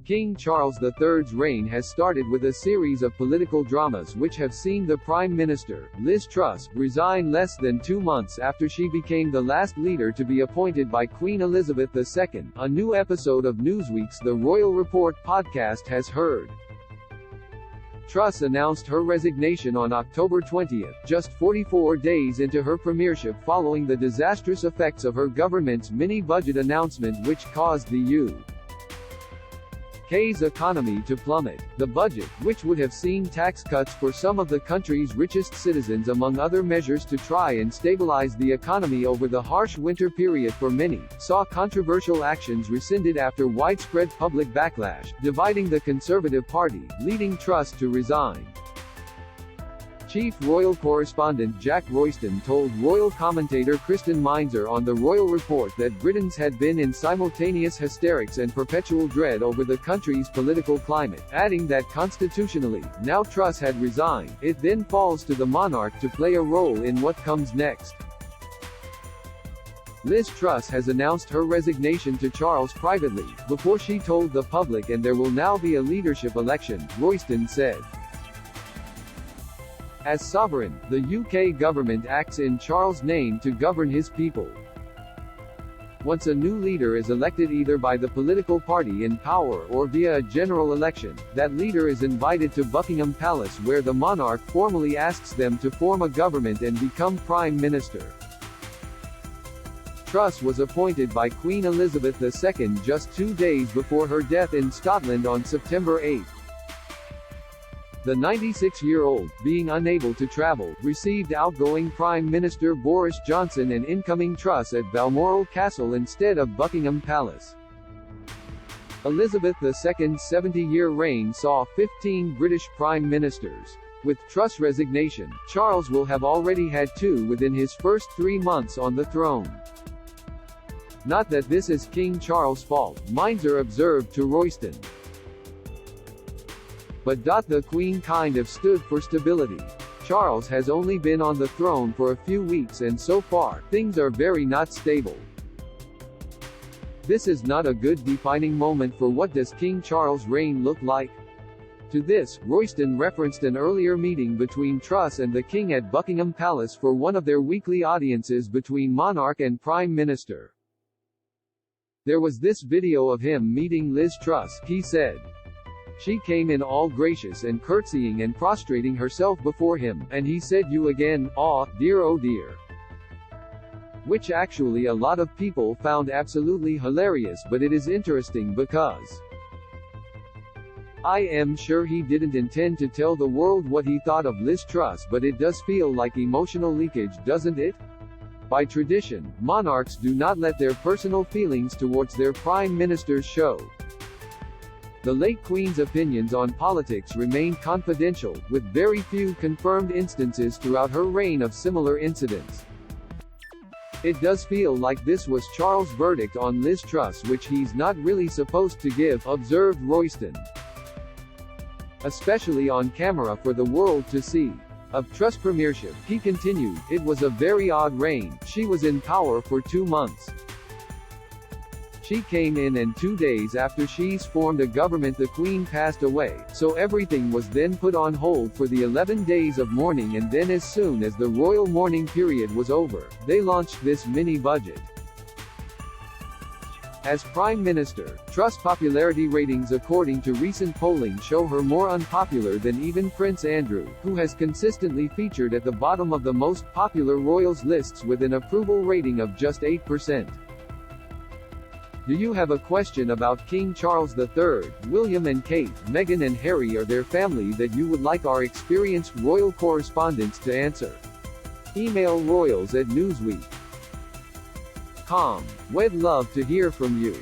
King Charles III's reign has started with a series of political dramas which have seen the Prime Minister, Liz Truss, resign less than 2 months after she became the last leader to be appointed by Queen Elizabeth II, a new episode of Newsweek's The Royal Report podcast has heard. Truss announced her resignation on October 20, just 44 days into her premiership following the disastrous effects of her government's mini-budget announcement which caused the UK's economy to plummet. The budget, which would have seen tax cuts for some of the country's richest citizens among other measures to try and stabilize the economy over the harsh winter period for many, saw controversial actions rescinded after widespread public backlash, dividing the Conservative Party, leading Truss to resign. Chief Royal Correspondent Jack Royston told royal commentator Kristen Meinzer on The Royal Report that Britons had been in simultaneous hysterics and perpetual dread over the country's political climate, adding that constitutionally, now Truss had resigned, it then falls to the monarch to play a role in what comes next. Liz Truss has announced her resignation to Charles privately, before she told the public, and there will now be a leadership election, Royston said. As sovereign, the UK government acts in Charles' name to govern his people. Once a new leader is elected either by the political party in power or via a general election, that leader is invited to Buckingham Palace where the monarch formally asks them to form a government and become Prime Minister. Truss was appointed by Queen Elizabeth II just 2 days before her death in Scotland on September 8. The 96-year-old, being unable to travel, received outgoing Prime Minister Boris Johnson and incoming Truss at Balmoral Castle instead of Buckingham Palace. Elizabeth II's 70-year reign saw 15 British Prime Ministers. With Truss' resignation, Charles will have already had 2 within his first 3 months on the throne. Not that this is King Charles' fault, Meinzer observed to Royston. But the Queen kind of stood for stability. Charles has only been on the throne for a few weeks and so far, things are very not stable. This is not a good defining moment for what does King Charles' reign look like. To this, Royston referenced an earlier meeting between Truss and the King at Buckingham Palace for one of their weekly audiences between monarch and Prime Minister. There was this video of him meeting Liz Truss, he said. She came in all gracious and curtsying and prostrating herself before him, and he said you again, aw, dear oh dear. Which actually a lot of people found absolutely hilarious, but it is interesting because I am sure he didn't intend to tell the world what he thought of Liz Truss, but it does feel like emotional leakage, doesn't it? By tradition, monarchs do not let their personal feelings towards their prime ministers show. The late Queen's opinions on politics remain confidential, with very few confirmed instances throughout her reign of similar incidents. It does feel like this was Charles' verdict on Liz Truss, which he's not really supposed to give, observed Royston. Especially on camera for the world to see. Of Truss' premiership, he continued, it was a very odd reign, she was in power for 2 months. She came in and 2 days after she's formed a government the Queen passed away, so everything was then put on hold for the 11 days of mourning, and then as soon as the royal mourning period was over, they launched this mini-budget. As Prime Minister, Truss' popularity ratings according to recent polling show her more unpopular than even Prince Andrew, who has consistently featured at the bottom of the most popular royals lists with an approval rating of just 8%. Do you have a question about King Charles III, William and Kate, Meghan and Harry or their family that you would like our experienced royal correspondents to answer? Email royals@newsweek.com. We'd love to hear from you.